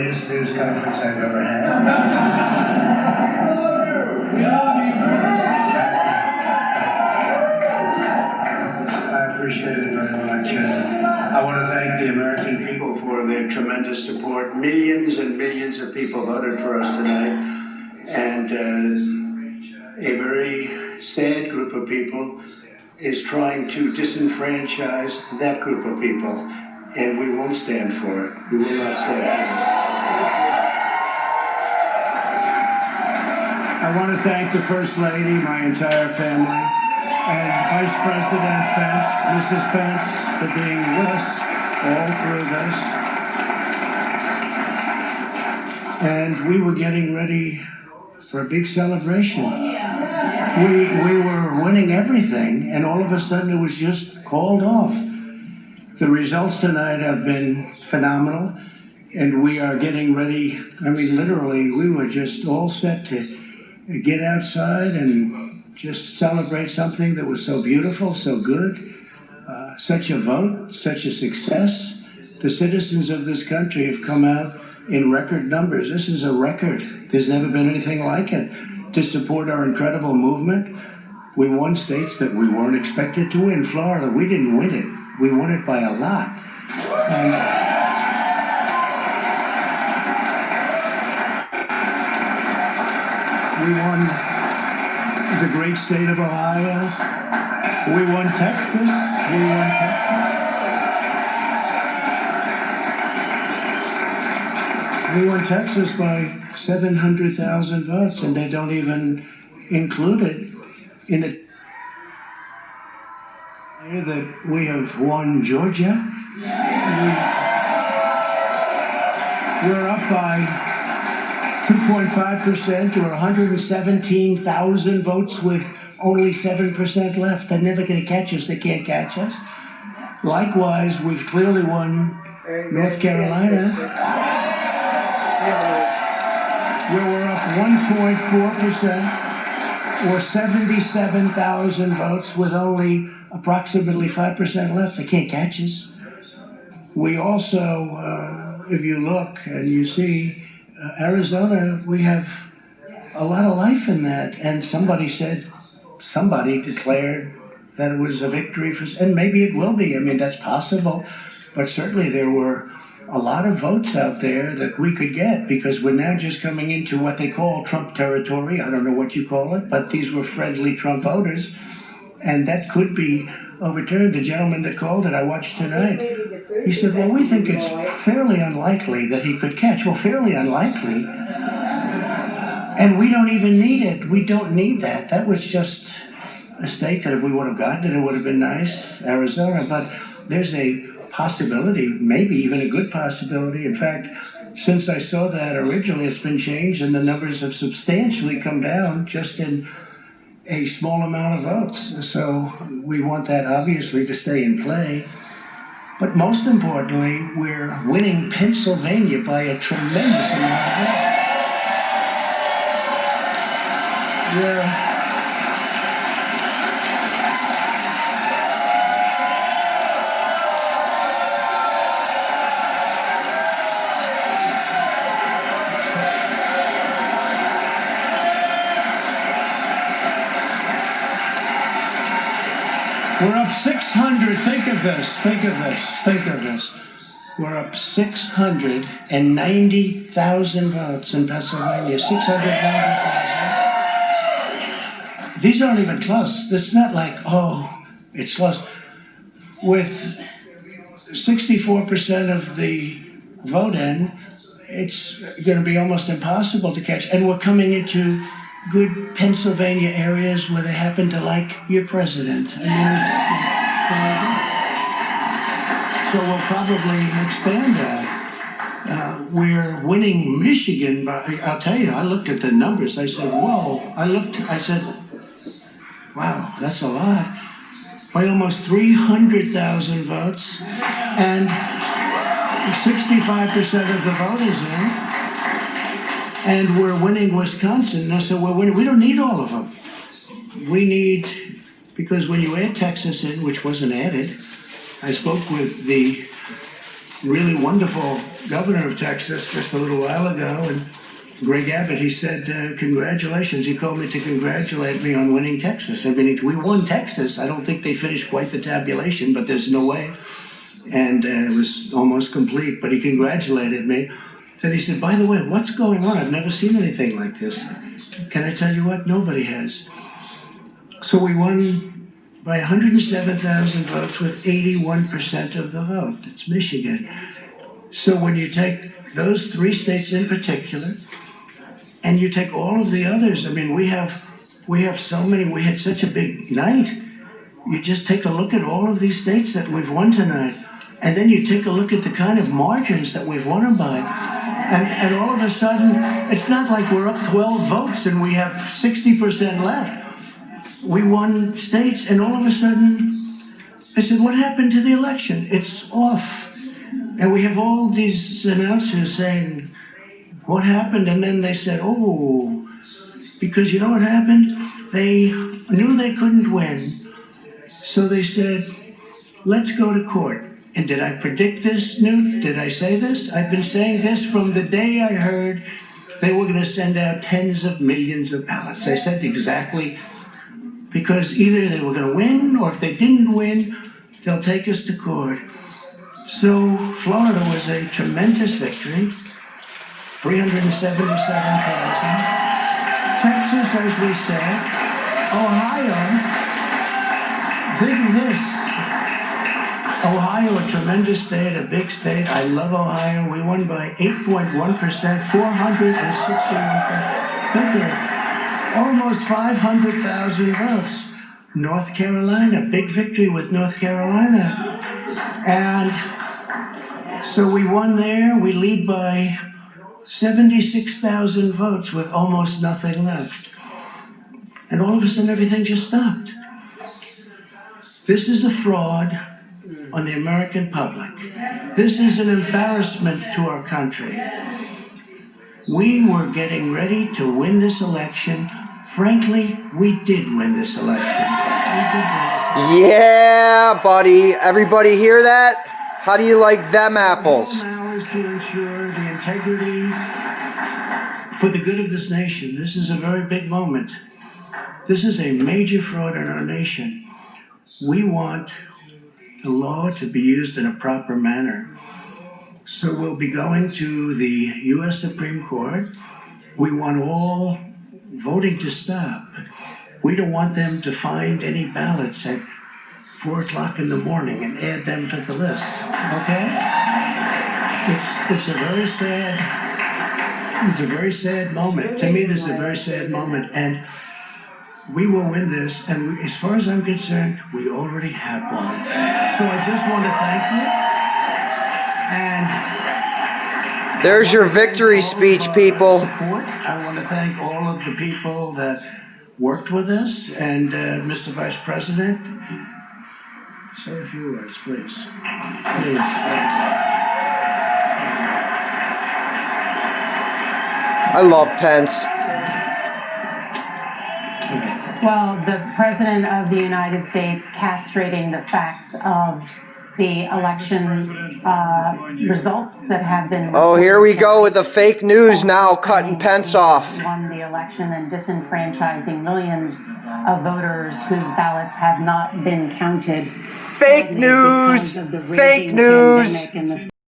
greatest news conference I've ever had. I appreciate it very much. And I want to thank the American people for their tremendous support. Millions and millions of people voted for us tonight. And a very sad group of people is trying to disenfranchise that group of people. And we won't stand for it. We will not stand for it. I want to thank the First Lady, my entire family, and Vice President Pence, Mrs. Pence, for being with us all through this. And we were getting ready for a big celebration. We were winning everything, and all of a sudden it was just called off. The results tonight have been phenomenal, and we are getting ready. I mean, literally, we were just all set to get outside and just celebrate something that was so beautiful, so good, such a vote, such a success. The citizens of this country have come out in record numbers. This is a record. There's never been anything like it. To support our incredible movement, we won states that we weren't expected to win. Florida, we didn't win it. We won it by a lot. And we won the great state of Ohio. We won Texas. We won Texas by 700,000 votes, and they don't even include it in the that we have won Georgia. We're up by 2.5% or 117,000 votes with only 7% left. They're never going to catch us. They can't catch us. Likewise, we've clearly won North Carolina, where we're up 1.4% or 77,000 votes with only approximately 5% left. They can't catch us. We also, if you look and you see, Arizona, we have a lot of life in that. And somebody declared that it was a victory for, and maybe it will be. I mean, that's possible. But certainly there were a lot of votes out there that we could get, because we're now just coming into what they call Trump territory. I don't know what you call it, but these were friendly Trump voters. And that could be overturned. The gentleman that called it, I watched tonight. He said, well, we think it's fairly unlikely that he could catch. Well, fairly unlikely. And we don't even need it. We don't need that. That was just a state that if we would have gotten it, it would have been nice, Arizona. But there's a possibility, maybe even a good possibility. In fact, since I saw that originally, it's been changed, and the numbers have substantially come down just in a small amount of votes. So we want that obviously to stay in play. But most importantly, we're winning Pennsylvania by a tremendous amount of votes. We're up 600, think of this. We're up 690,000 votes in Pennsylvania, 690,000. These aren't even close. It's not like, oh, it's close. With 64% of the vote in, it's going to be almost impossible to catch. And we're coming into good Pennsylvania areas where they happen to like your president. I mean, so we'll probably expand that. We're winning Michigan by, I'll tell you, I looked at the numbers. I said, whoa. I said, wow, that's a lot. By almost 300,000 votes, and 65% of the vote is in. And we're winning Wisconsin. Now, so we're winning. We don't need all of them. We need, because when you add Texas in, which wasn't added, I spoke with the really wonderful governor of Texas just a little while ago, and Greg Abbott, he said, congratulations. He called me to congratulate me on winning Texas. I mean, we won Texas. I don't think they finished quite the tabulation, but there's no way. And it was almost complete, but he congratulated me. Then he said, by the way, what's going on? I've never seen anything like this. Can I tell you what? Nobody has. So we won by 107,000 votes with 81% of the vote. It's Michigan. So when you take those three states in particular, and you take all of the others, I mean, we have so many, we had such a big night. You just take a look at all of these states that we've won tonight, and then you take a look at the kind of margins that we've won them by. And all of a sudden, it's not like we're up 12 votes and we have 60% left. We won states, and all of a sudden, I said, what happened to the election? It's off. And we have all these announcers saying, what happened? And then they said, oh, because you know what happened? They knew they couldn't win. So they said, let's go to court. And did I predict this, Newt? Did I say this? I've been saying this from the day I heard they were going to send out tens of millions of ballots. I said exactly, because either they were going to win, or if they didn't win, they'll take us to court. So Florida was a tremendous victory, 377,000. Texas, as we said. Ohio, think of this. Ohio, a tremendous state, a big state. I love Ohio. We won by 8.1%, 461,000. Think of it. Almost 500,000 votes. North Carolina, big victory with North Carolina. And so we won there. We lead by 76,000 votes with almost nothing left. And all of a sudden, everything just stopped. This is a fraud on the American public. This is an embarrassment to our country. We were getting ready to win this election. Frankly, we did win this election. Yeah, buddy. Everybody hear that? How do you like them apples? Now is to ensure the integrity for the good of this nation. This is a very big moment. This is a major fraud in our nation. We want the law to be used in a proper manner. So we'll be going to the U.S. Supreme Court. We want all voting to stop. We don't want them to find any ballots at 4 o'clock in the morning and add them to the list, okay? It's a very sad moment. To me, this is a very sad moment, and we will win this, and as far as I'm concerned, we already have won. So I just want to thank you, and there's your victory speech, people. I want to thank all of the people that worked with us, and Mr. Vice President, say a few words, please. Please. I love Pence. Well, the President of the United States castrating the facts of the election results that have been... Oh, here we go with the fake news now, cutting Pence off. ...won the election and disenfranchising millions of voters whose ballots have not been counted. Fake news! Fake news!